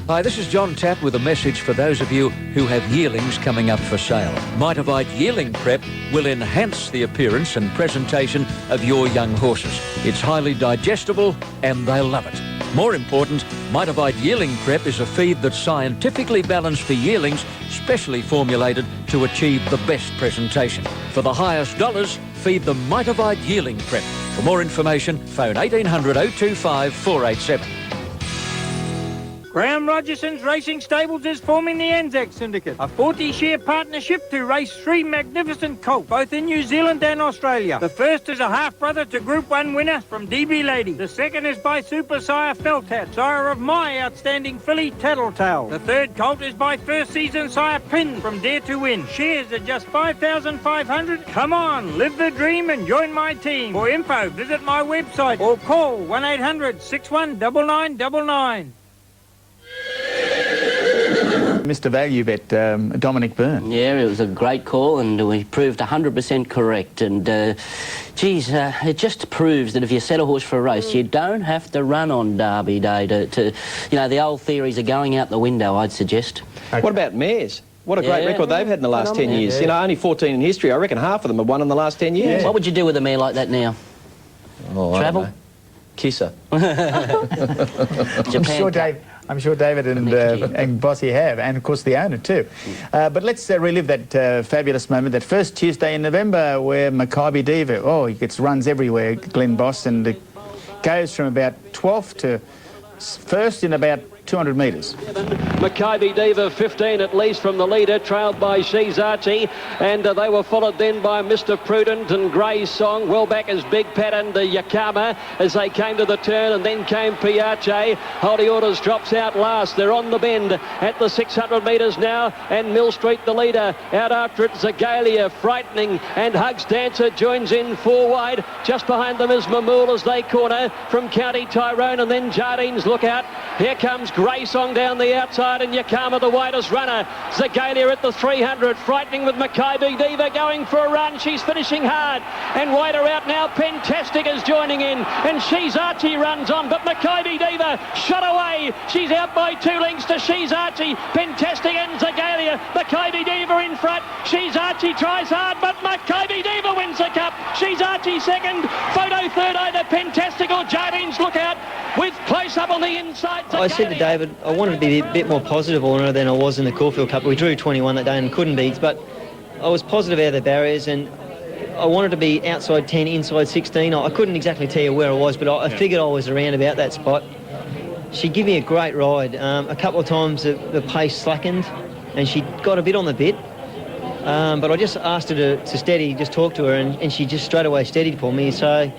Hi, this is John Tapp with a message for those of you who have yearlings coming up for sale. Mitavite Yearling Prep will enhance the appearance and presentation of your young horses. It's highly digestible and they'll love it. More important, Mitavite Yearling Prep is a feed that's scientifically balanced for yearlings, specially formulated to achieve the best presentation. For the highest dollars, feed the Mitavite Yearling Prep. For more information, phone 1800 025 487. Graham Rogerson's Racing Stables is forming the Anzac Syndicate, a 40-share partnership to race 3 magnificent colts, both in New Zealand and Australia. The first is a half-brother to Group 1 winner from DB Lady. The second is by Super Sire Feltat, sire of my outstanding filly Tattletale. The third colt is by first season sire Pin from Dare to Win. Shares are just $5,500. Come on, live the dream and join my team. For info, visit my website or call 1-800-619999. Mr. Value Bet, Dominic Byrne. Yeah, it was a great call and we proved 100% correct. And, it just proves that if you set a horse for a race, you don't have to run on Derby Day to the old theories are going out the window, I'd suggest. Okay. What about mares? What a great record they've had in the last 10 years. Yeah. Only 14 in history. I reckon half of them have won in the last 10 years. Yeah. What would you do with a mare like that now? Oh, Travel? Kiss her. I'm sure David and Bossy have, and of course the owner too. But let's relive that fabulous moment, that first Tuesday in November where Maccabi Diva, he gets runs everywhere, Glenn Boss, and it goes from about 12th to first in about 200 metres. Maccabi Diva 15 at least from the leader, trailed by She's Archie, and they were followed then by Mr. Prudent and Grey's Song. Well back as Big Pat and Yakama as they came to the turn, and then came Piace. Holy Orders drops out last. They're on the bend at the 600 metres now, and Mill Street the leader. Out after it, Zagalia frightening, and Hugs Dancer joins in 4 wide. Just behind them is Mamool as they corner from County Tyrone, and then Jardine's Lookout. Here comes Grey Song down the outside, and Yakama the widest runner. Zagalia at the 300, frightening with Maccabi Diva going for a run. She's finishing hard, and wider out now. Pentastic is joining in, and She's Archie runs on, but Maccabi Diva shot away. She's out by 2 lengths to She's Archie. Pentastic and Zagalia. Maccabi Diva in front. She's Archie tries hard, but Maccabi Diva wins the cup. She's Archie second. Photo third, either Pentastic or Jardine's Lookout with close up on the inside. I said to David, I wanted to be a bit more positive on her than I was in the Caulfield Cup. We drew 21 that day and couldn't beat, but I was positive out of the barriers, and I wanted to be outside 10, inside 16. I couldn't exactly tell you where I was, but I figured I was around about that spot. She gave me a great ride. A couple of times the pace slackened and she got a bit on the bit, but I just asked her to steady, just talk to her, and she just straight away steadied for me. So,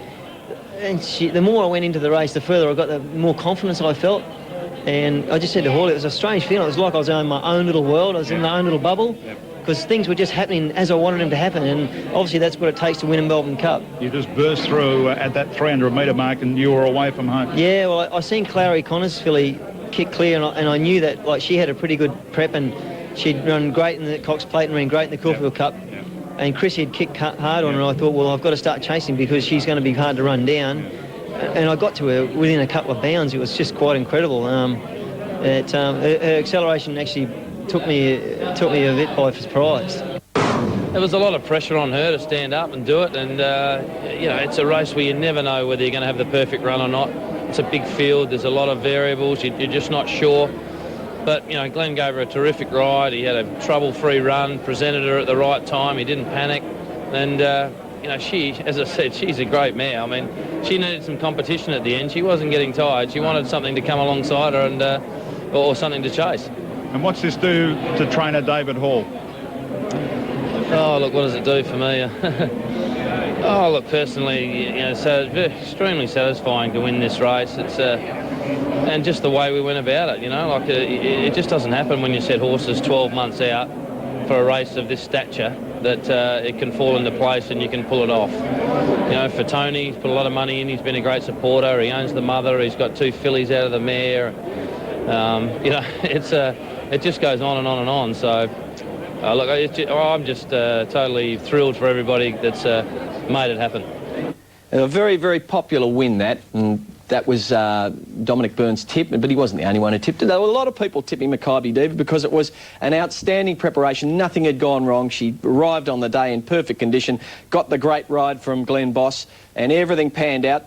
and the more I went into the race, the further I got, the more confidence I felt. And I just said to Hawley, it was a strange feeling. It was like I was in my own little world. I was in my own little bubble, because things were just happening as I wanted them to happen. And obviously that's what it takes to win a Melbourne Cup. You just burst through at that 300-metre mark and you were away from home. Yeah, well, I seen Clary Connors filly kick clear, and I knew that she had a pretty good prep, and she'd run great in the Cox Plate and ran great in the Caulfield Cup. And Chrissy had kicked hard on her, and I thought, well, I've got to start chasing because she's going to be hard to run down. And I got to her within a couple of bounds. It was just quite incredible. Her acceleration actually took me a bit by surprise. There was a lot of pressure on her to stand up and do it, and it's a race where you never know whether you're going to have the perfect run or not. It's a big field, there's a lot of variables, you're just not sure. But Glenn gave her a terrific ride. He had a trouble-free run, presented her at the right time, he didn't panic, and she, as I said, she's a great mare. I mean, she needed some competition at the end. She wasn't getting tired. She wanted something to come alongside her and or something to chase. And what's this do to trainer David Hall? Oh, look, what does it do for me? Oh, look, personally, so it's extremely satisfying to win this race. It's and just the way we went about it, it just doesn't happen when you set horses 12 months out for a race of this stature, that it can fall into place and you can pull it off. For Tony, he's put a lot of money in. He's been a great supporter. He owns the mother. He's got 2 fillies out of the mare. It just goes on and on and on. So, look, I'm just totally thrilled for everybody that's made it happen. A very, very popular win, that, and that was Dominic Byrne's tip, but he wasn't the only one who tipped it. There were a lot of people tipping Makybe Diva because it was an outstanding preparation. Nothing had gone wrong. She arrived on the day in perfect condition, got the great ride from Glenn Boss, and everything panned out.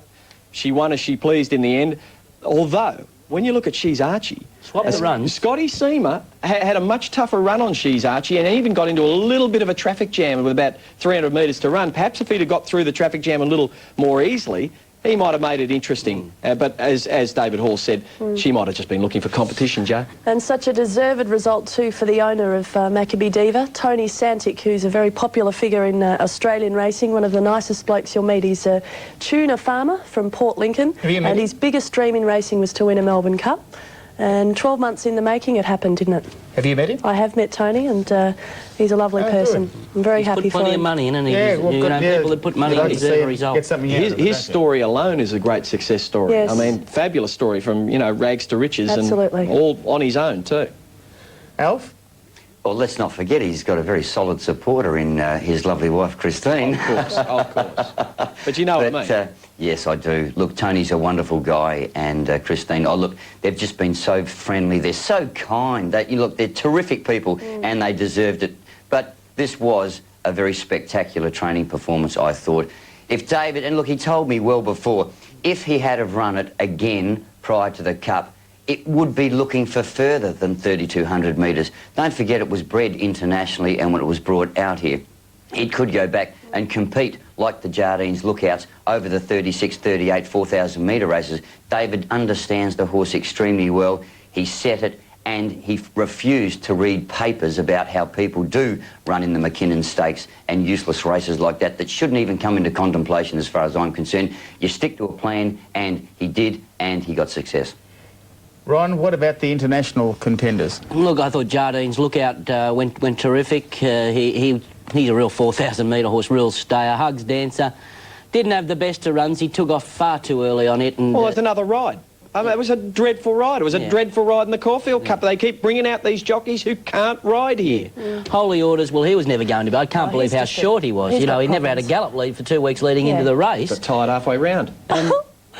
She won as she pleased in the end. Although, when you look at She's Archie, the runs. Scotty Seamer had a much tougher run on She's Archie and even got into a little bit of a traffic jam with about 300 metres to run. Perhaps if he'd have got through the traffic jam a little more easily, he might have made it interesting. But as David Hall said, she might have just been looking for competition, Joe. And such a deserved result too for the owner of Makybe Diva, Tony Santic, who's a very popular figure in Australian racing, one of the nicest blokes you'll meet. He's a tuna farmer from Port Lincoln, and his biggest dream in racing was to win a Melbourne Cup. And 12 months in the making it happened, didn't it? Have you met him? I have met Tony, and he's a lovely person. Good. I'm very happy put for plenty him. of money in, and people that put money in deserve a result. His story alone is a great success story. Yes. I mean, fabulous story from, you know, rags to riches. Absolutely. And all on his own too. Alf? Well, let's not forget he's got a very solid supporter in his lovely wife, Christine. Of course. But you know what I mean. Yes, I do. Look, Tony's a wonderful guy, and Christine, oh, look, they've just been so friendly. They're so kind. Look, they're terrific people, and they deserved it. But this was a very spectacular training performance, I thought. If David, and look, he told me well before, if he had have run it again prior to the Cup, it would be looking for further than 3,200 metres. Don't forget it was bred internationally, and when it was brought out here, it could go back and compete like the Jardines Lookouts over the 36, 38, 4,000 metre races. David understands the horse extremely well. He set it, and he refused to read papers about how people do run in the McKinnon Stakes and useless races like that that shouldn't even come into contemplation as far as I'm concerned. You stick to a plan, and he did, and he got success. Ron, what about the international contenders? Look, I thought Jardines Lookout went terrific. He's a real 4,000 metre horse, real stayer. Hugs Dancer. Didn't have the best of runs. He took off far too early on it. And, well, it's another ride. I mean, it was a dreadful ride. It was a dreadful ride in the Caulfield Cup. They keep bringing out these jockeys who can't ride here. Holy Orders, well, he was never going to be. I can't believe how short he was. You know, he never had a gallop lead for 2 weeks leading into the race. Got tired halfway round.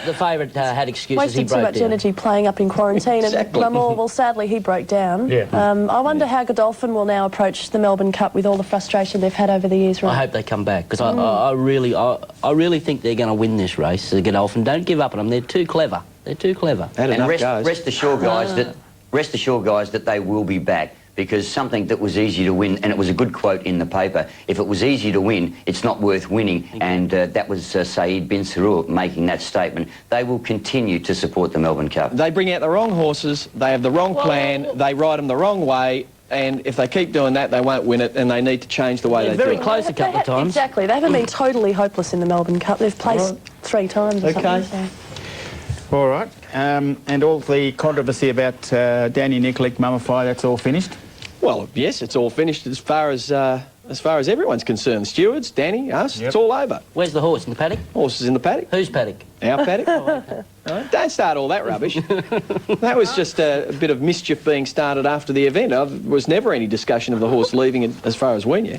The favourite had excuses. Wasted too much energy playing up in quarantine. Exactly. And well, sadly, he broke down. I wonder how Godolphin will now approach the Melbourne Cup with all the frustration they've had over the years. Right? I hope they come back, because I really think they're going to win this race. The Godolphin, don't give up on them. They're too clever. They're too clever. And rest assured, guys, that they will be back. Because something that was easy to win, and it was a good quote in the paper, if it was easy to win, it's not worth winning. And that was Saeed bin Sarur making that statement. They will continue to support the Melbourne Cup. They bring out the wrong horses, they have the wrong plan, they ride them the wrong way, and if they keep doing that, they won't win it, and they need to change the way they do it. Very close a couple of times. Exactly. They haven't been totally hopeless in the Melbourne Cup. They've placed 3 times or something. So. All right. And all the controversy about Danny Nikolic, Mummify, that's all finished? Well, yes, it's all finished as far as everyone's concerned. Stewards, Danny, us, it's all over. Where's the horse? In the paddock? Horse is in the paddock. Whose paddock? Our paddock. Right, don't start all that rubbish. That was just a bit of mischief being started after the event. There was never any discussion of the horse leaving it as far as we knew.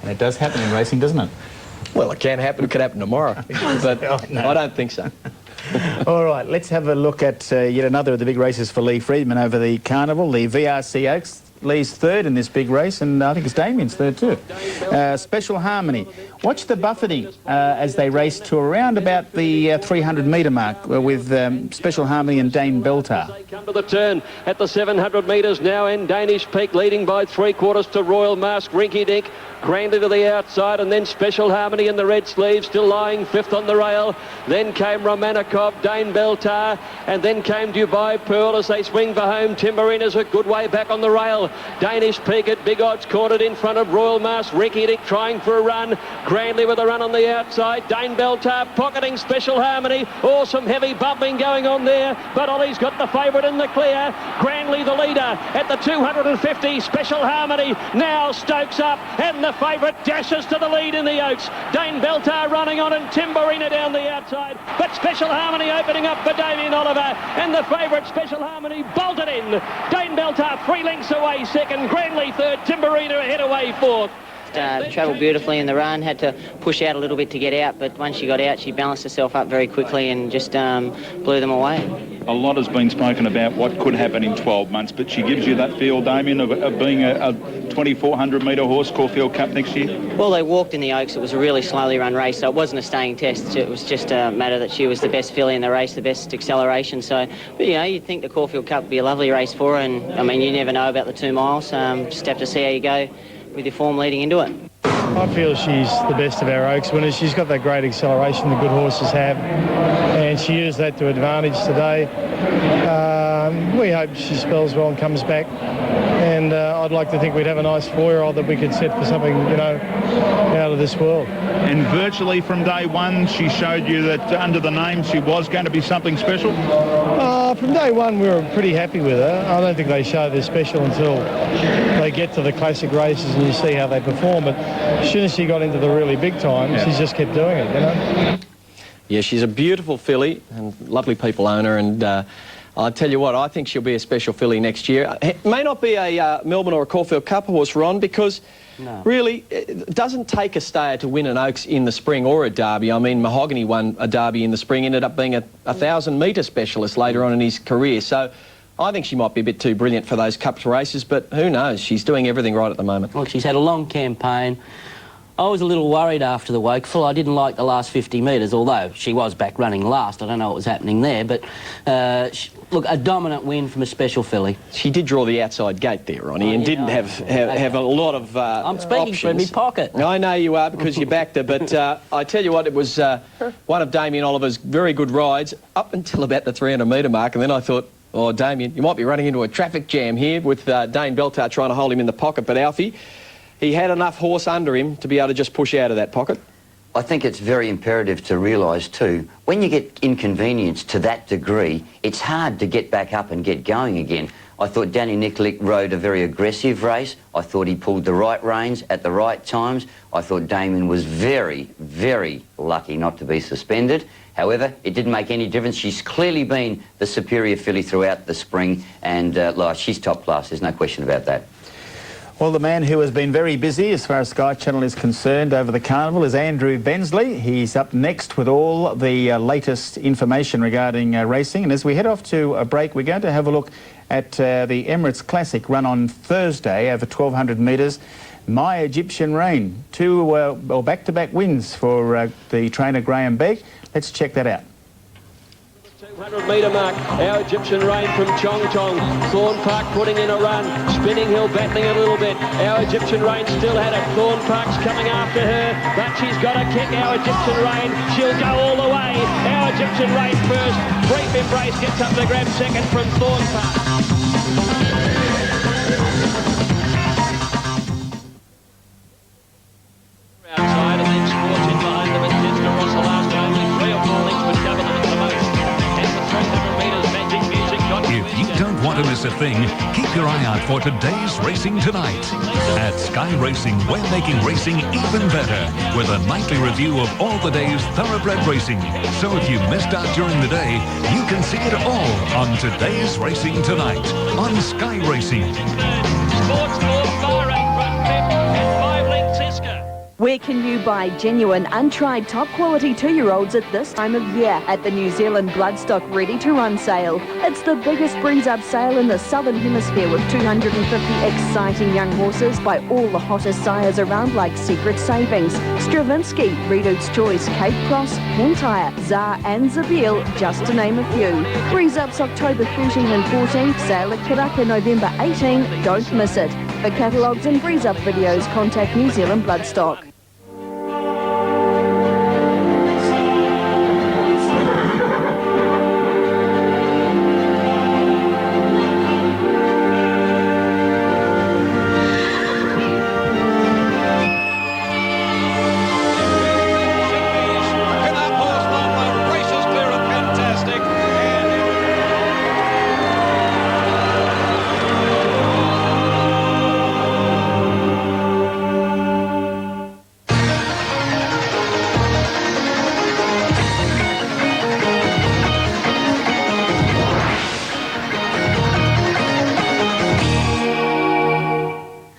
And it does happen in racing, doesn't it? Well, it can happen. It could happen tomorrow. But I don't think so. All right, let's have a look at yet another of the big races for Lee Friedman over the carnival, the VRC Oaks. Lee's third in this big race, and I think it's Damien's third too. Special Harmony. Watch the buffeting as they race to around about the 300 metre mark with Special Harmony and Dane Beltar. They come to the turn at the 700 metres now, and Danish Peak leading by 3/4 to Royal Mask, Rinky Dink. Grandly to the outside, and then Special Harmony in the red sleeves, still lying 5th on the rail. Then came Romanikov, Dane Beltar, and then came Dubai Pearl as they swing for home. Timberina's a good way back on the rail. Danish Peak at big odds, cornered in front of Royal Mask. Ricky Dick trying for a run. Grandly with a run on the outside. Dane Beltar pocketing Special Harmony. Awesome heavy bumping going on there, but Ollie's got the favourite in the clear. Grandly the leader at the 250. Special Harmony now Stokes up, and the favourite dashes to the lead in the Oaks. Dane Beltar running on, and Timberina down the outside, but Special Harmony opening up for Damien Oliver, and the favourite Special Harmony bolted in. Dane Beltar 3 lengths away second, Grandly third, Timberina ahead away fourth. travelled beautifully in the run, had to push out a little bit to get out, but once she got out, she balanced herself up very quickly and just blew them away. A lot has been spoken about what could happen in 12 months, but she gives you that feel, Damien, of being a 2,400-metre horse, Caulfield Cup next year? Well, they walked in the Oaks. It was a really slowly run race, so it wasn't a staying test. It was just a matter that she was the best filly in the race, the best acceleration. So, but, you know, you'd think the Caulfield Cup would be a lovely race for her, and, I mean, you never know about the 2 miles. Just have to see how you go with your form leading into it. I feel she's the best of our Oaks winners. She's got that great acceleration the good horses have, and she used that to advantage today. We hope she spells well and comes back, and I'd like to think we'd have a nice 4-year-old that we could set for something, you know, out of this world. And virtually from day one, she showed you that under the name she was going to be something special? From day one, we were pretty happy with her. I don't think they show they're special until they get to the classic races and you see how they perform. But as soon as she got into the really big times, she's just kept doing it, you know. Yeah, she's a beautiful filly and lovely people own her, and I'll tell you what, I think she'll be a special filly next year. It may not be a Melbourne or a Caulfield Cup horse, Ron, because really it doesn't take a stayer to win an Oaks in the spring or a Derby. I mean, Mahogany won a Derby in the spring, ended up being a 1,000-metre specialist later on in his career. So I think she might be a bit too brilliant for those Cups races, but who knows? She's doing everything right at the moment. Look, she's had a long campaign. I was a little worried after the Wakeful. I didn't like the last 50 metres, although she was back running last. I don't know what was happening there, but look, a dominant win from a special filly. She did draw the outside gate there, Ronnie, and didn't have a lot of I'm speaking from my pocket. I know you are, because you backed her, but I tell you what, it was one of Damien Oliver's very good rides up until about the 300-metre mark, and then I thought, oh, Damien, you might be running into a traffic jam here with Dane Beltar trying to hold him in the pocket, but Alfie, he had enough horse under him to be able to just push out of that pocket. I think it's very imperative to realise too, when you get inconvenienced to that degree, it's hard to get back up and get going again. I thought Danny Nikolic rode a very aggressive race. I thought he pulled the right reins at the right times. I thought Damien was very, very lucky not to be suspended. However, it didn't make any difference. She's clearly been the superior filly throughout the spring, and she's top class, there's no question about that. Well, the man who has been very busy as far as Sky Channel is concerned over the carnival is Andrew Bensley. He's up next with all the latest information regarding racing. And as we head off to a break, we're going to have a look at the Emirates Classic run on Thursday over 1,200 metres. My Egyptian Rain, two back-to-back wins for the trainer Graham Begg. Let's check that out. 200-metre mark, our Egyptian Rain from Chong Chong. Thorn Park putting in a run. Spinning Hill battling a little bit. Our Egyptian Rain still had it. Thorn Park's coming after her, but she's got a kick. Our Egyptian Rain, she'll go all the way. Our Egyptian Rain first. Brief Embrace gets up to grab second from Thorn Park. Outside, and then Sports in behind them, and Jessica Ross the last, and only 3 or 4 lengths would cover them at the most. And for 300 metres, Magic Music got If you don't want to miss a thing, keep your eye out for today's Racing Tonight. At Sky Racing, we're making racing even better with a nightly review of all the day's thoroughbred racing. So if you missed out during the day, you can see it all on today's Racing Tonight on Sky Racing. Sports for Bahrain front fifth and 5 lengths Iska. Where can you buy genuine, untried, top-quality 2-year-olds at this time of year? At the New Zealand Bloodstock Ready-to-Run sale. It's the biggest breeze-up sale in the Southern Hemisphere with 250 exciting young horses by all the hottest sires around like Secret Savings, Stravinsky, Redoute's Choice, Cape Cross, Pentire, Tsar and Zabeel, just to name a few. Breeze-ups October 13 and 14, sale at Karaka November 18, don't miss it. For catalogues and breeze-up videos, contact New Zealand Bloodstock.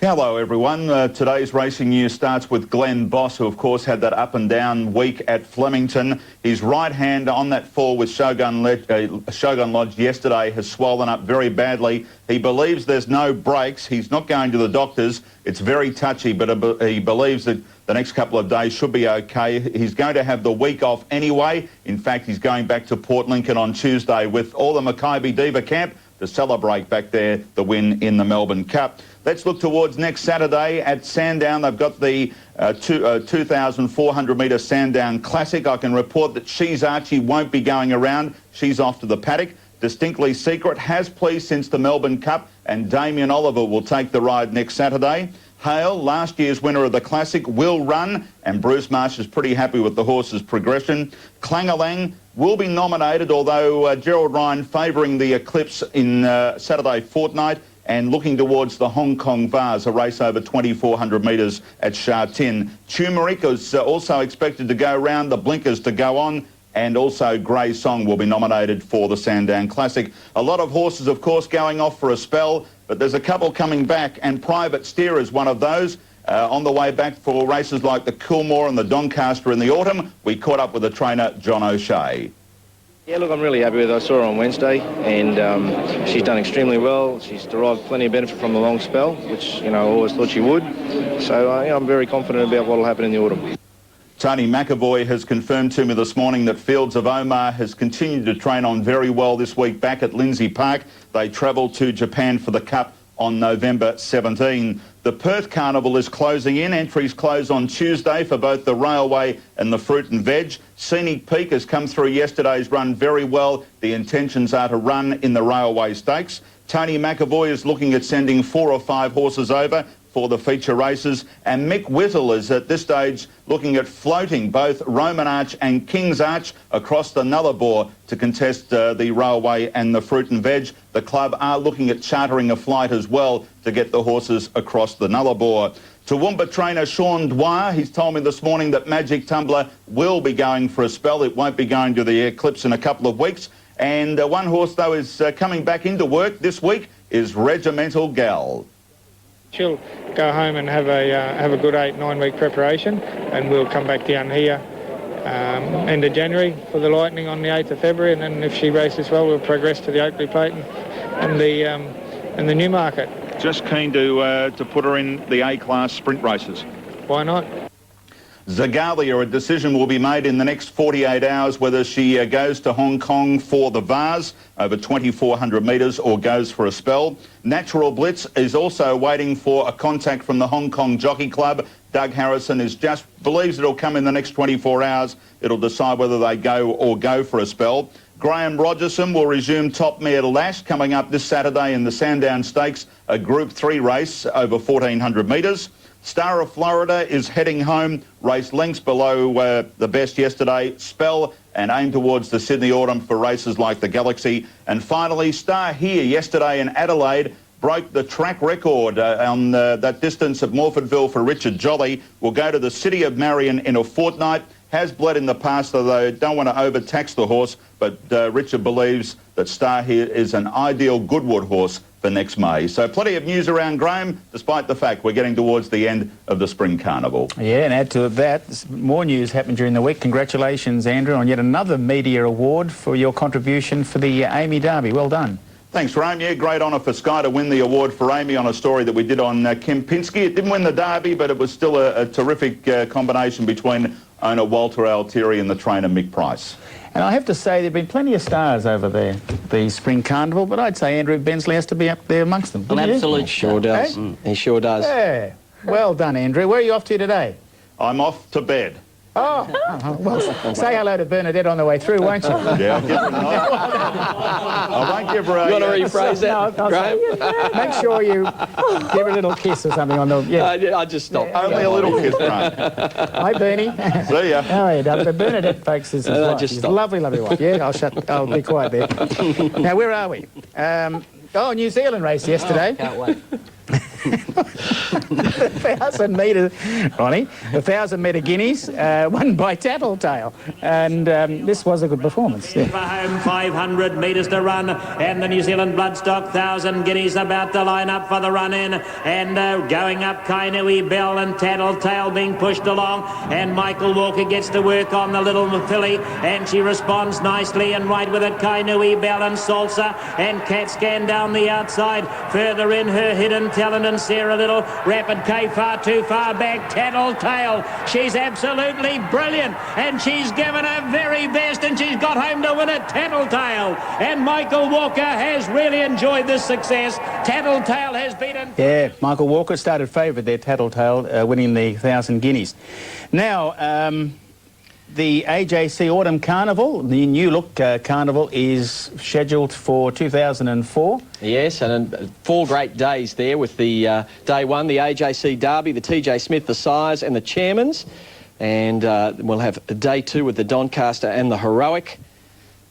Hello everyone. Today's racing news starts with Glenn Boss, who of course had that up and down week at Flemington. His right hand on that fall with Shogun Lodge yesterday has swollen up very badly. He believes there's no breaks. He's not going to the doctors. It's very touchy, but he believes that the next couple of days should be okay. He's going to have the week off anyway. In fact, he's going back to Port Lincoln on Tuesday with all the Makybe Diva camp to celebrate back there the win in the Melbourne Cup. Let's look towards next Saturday at Sandown. They've got the 2,400 metre Sandown Classic. I can report that She's Archie won't be going around. She's off to the paddock. Distinctly Secret has pleased since the Melbourne Cup, and Damien Oliver will take the ride next Saturday. Hale, last year's winner of the Classic, will run, and Bruce Marsh is pretty happy with the horse's progression. Clangalang will be nominated, although Gerald Ryan favouring the Eclipse in Saturday fortnight and looking towards the Hong Kong Vase, a race over 2,400 metres at Sha Tin. Turmeric is also expected to go round, the Blinkers to go on, and also Grey Song will be nominated for the Sandown Classic. A lot of horses, of course, going off for a spell, but there's a couple coming back, and Private Steer is one of those. On the way back for races like the Coolmore and the Doncaster in the autumn, we caught up with the trainer, John O'Shea. Yeah, look, I'm really happy with her. I saw her on Wednesday, and she's done extremely well. She's derived plenty of benefit from the long spell, which, you know, I always thought she would. So yeah, I'm very confident about what will happen in the autumn. Tony McAvoy has confirmed to me this morning that Fields of Omar has continued to train on very well this week back at Lindsay Park. They travel to Japan for the Cup on November 17. The Perth Carnival is closing in. Entries close on Tuesday for both the Railway and the Fruit and Veg. Scenic Peak has come through yesterday's run very well. The intentions are to run in the Railway Stakes. Tony McAvoy is looking at sending 4 or 5 horses over for the feature races, and Mick Whittle is at this stage looking at floating both Roman Arch and King's Arch across the Nullarbor to contest the Railway and the Fruit and Veg. The club are looking at chartering a flight as well to get the horses across the Nullarbor. Toowoomba trainer Sean Dwyer, he's told me this morning that Magic Tumbler will be going for a spell. It won't be going to the Eclipse in a couple of weeks. And one horse, though, is coming back into work this week is Regimental Gal. She'll go home and have a good 8-9 week preparation, and we'll come back down here end of January for the Lightning on the 8th of February, and then if she races well, we'll progress to the Oakley Plate and the Newmarket. Just keen to put her in the A-class sprint races. Why not? Zagalia, a decision will be made in the next 48 hours whether she goes to Hong Kong for the Vase over 2,400 metres or goes for a spell. Natural Blitz is also waiting for a contact from the Hong Kong Jockey Club. Doug Harrison believes it'll come in the next 24 hours. It'll decide whether they go for a spell. Graham Rogerson will resume top mare Lash coming up this Saturday in the Sandown Stakes, a Group 3 race over 1,400 metres. Star of Florida is heading home, raced lengths below the best yesterday, spell and aim towards the Sydney Autumn for races like the Galaxy. And finally, Star Here yesterday in Adelaide broke the track record on that distance at Morfordville for Richard Jolly. Will go to the City of Marion in a fortnight. Has bled in the past, although don't want to overtax the horse, but Richard believes that Star Here is an ideal Goodwood horse for next May. So plenty of news around Graham, despite the fact we're getting towards the end of the Spring Carnival. Yeah, and add to that, more news happened during the week. Congratulations, Andrew, on yet another media award for your contribution for the Amy Derby. Well done. Thanks, Rome. Yeah, great honour for Sky to win the award for Amy on a story that we did on Kim Pinsky. It didn't win the Derby, but it was still a terrific combination between owner Walter Altieri and the trainer Mick Price. And I have to say, there have been plenty of stars over there, the Spring Carnival, but I'd say Andrew Bensley has to be up there amongst them. An absolute sure does. He sure does. Yeah. Well done, Andrew. Where are you off to today? I'm off to bed. Oh, well, say hello to Bernadette on the way through, won't you? Yeah, I'll give her I won't give her a... You want to rephrase that, Graham? Make sure you give her a little kiss or something on the... Yeah. I just stopped. Only a little kiss, Graham. Hi, Bernie. See ya. How are you, Doug? But Bernadette, folks, is his wife. She's a lovely, lovely wife. Yeah, I'll be quiet there. Now, where are we? New Zealand race yesterday. Oh, can't wait. The 1,000 metre, Ronnie, the 1,000 metre guineas won by Tattletale, and this was a good performance. Yeah. For home, 500 metres to run, and the New Zealand Bloodstock 1,000 guineas about to line up for the run-in, and going up Kainui Bell and Tattletale being pushed along, and Michael Walker gets to work on the little filly, and she responds nicely, and right with it Kainui Bell and Salsa, and Cat Scan down the outside, further in her Hidden Talent and Sarah Little, Rapid K far too far back, Tattletale, she's absolutely brilliant, and she's given her very best, and she's got home to win it, Tattletale, and Michael Walker has really enjoyed this success. Tattletale has beaten... Yeah, Michael Walker started favourite there, Tattletale, winning the 1,000 guineas. Now, the AJC Autumn Carnival, the New Look Carnival, is scheduled for 2004. Yes, and 4 great days there with the day 1, the AJC Derby, the TJ Smith, the Sires and the Chairmans. And we'll have day 2 with the Doncaster and the Heroic.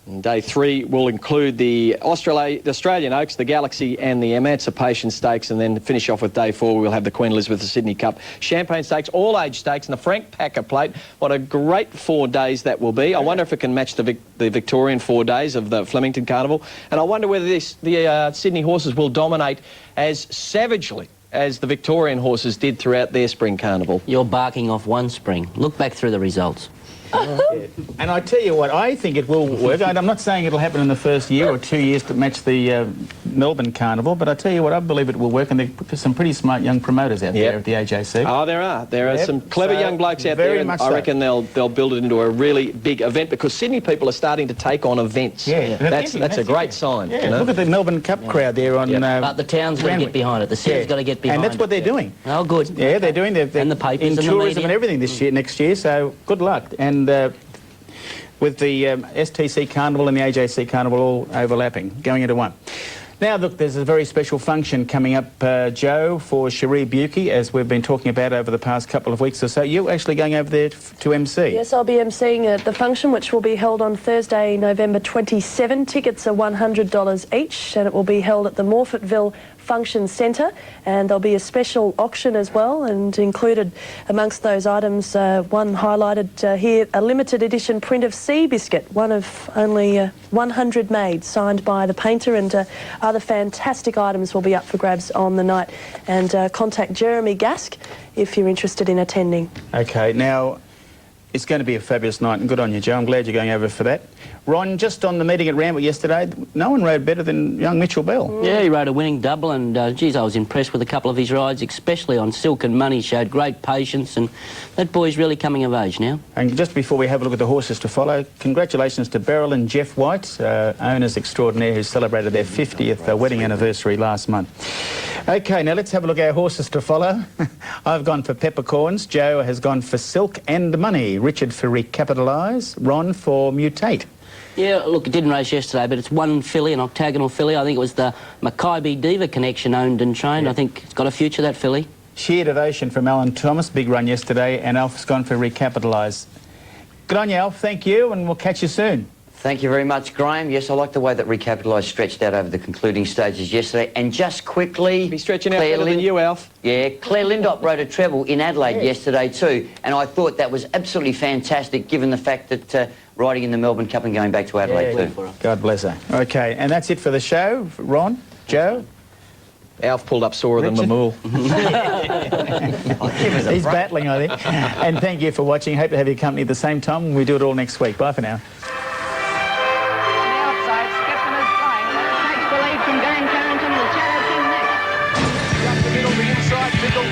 And day 3 will include the Australian Oaks, the Galaxy and the Emancipation Stakes, and then finish off with day 4 we'll have the Queen Elizabeth the Sydney Cup, Champagne Stakes, all-age stakes and the Frank Packer Plate. What a great 4 days that will be. I wonder if it can match the Victorian 4 days of the Flemington Carnival, and I wonder whether the Sydney horses will dominate as savagely as the Victorian horses did throughout their spring carnival. You're barking off one spring. Look back through the results. And I tell you what, I think it will work. I'm not saying it'll happen in the first year or 2 years to match the Melbourne Carnival, but I tell you what, I believe it will work, and there's some pretty smart young promoters out there at the AJC. Oh, there are. There are some clever young blokes out there, and I reckon they'll build it into a really big event, because Sydney people are starting to take on events. Yeah, that's a great sign. Yeah, you know? look at the Melbourne Cup crowd there on... but the town's got to get behind it. The city's got to get behind it. And that's what they're doing. Oh, good. Yeah, they're doing. They're and the papers in and tourism the media. and everything this year, next year. So good luck. And with the STC Carnival and the AJC Carnival all overlapping, going into one. Now, look, there's a very special function coming up, Joe, for Cherie Buki, as we've been talking about over the past couple of weeks or so. You're actually going over there to MC? Yes, I'll be emceeing the function, which will be held on Thursday, November 27. Tickets are $100 each, and it will be held at the Morfettville Function Centre, and there'll be a special auction as well, and included amongst those items, one highlighted here, a limited edition print of Seabiscuit, one of only 100 made, signed by the painter, and other fantastic items will be up for grabs on the night. And contact Jeremy Gask if you're interested in attending. Okay, now it's going to be a fabulous night, and good on you, Joe. I'm glad you're going over for that. Ron, just on the meeting at Ramble yesterday, no one rode better than young Mitchell Bell. Yeah, he rode a winning double, and geez, I was impressed with a couple of his rides, especially on Silk and Money. Showed great patience, and that boy's really coming of age now. And just before we have a look at the horses to follow, congratulations to Beryl and Jeff White, owners extraordinaire, who celebrated their 50th wedding anniversary last month. OK, now let's have a look at our horses to follow. I've gone for Peppercorns, Joe has gone for Silk and Money, Richard for Recapitalise, Ron for Mutate. Yeah, look, it didn't race yesterday, but it's one filly, an octagonal filly. I think it was the Mackay Diva Connection owned and trained. I think it's got a future, that filly. Sheer Devotion from Alan Thomas, big run yesterday, and Alf's gone for Recapitalise. Good on you, Alf, thank you, and we'll catch you soon. Thank you very much, Graham. Yes, I like the way that Recapitalise stretched out over the concluding stages yesterday. And just quickly... Be stretching out better than you, Alf. Yeah, Claire Lindop rode a treble in Adelaide yesterday too, and I thought that was absolutely fantastic, given the fact that riding in the Melbourne Cup and going back to Adelaide too. God bless her. OK, and that's it for the show. Ron, Joe? Alf pulled up sorer than Mamool. He's battling, I think. And thank you for watching. Hope to have your company at the same time. We do it all next week. Bye for now. Takes the lead from Dane Carrington, the Shadow King next. Up the middle, the inside, Fickle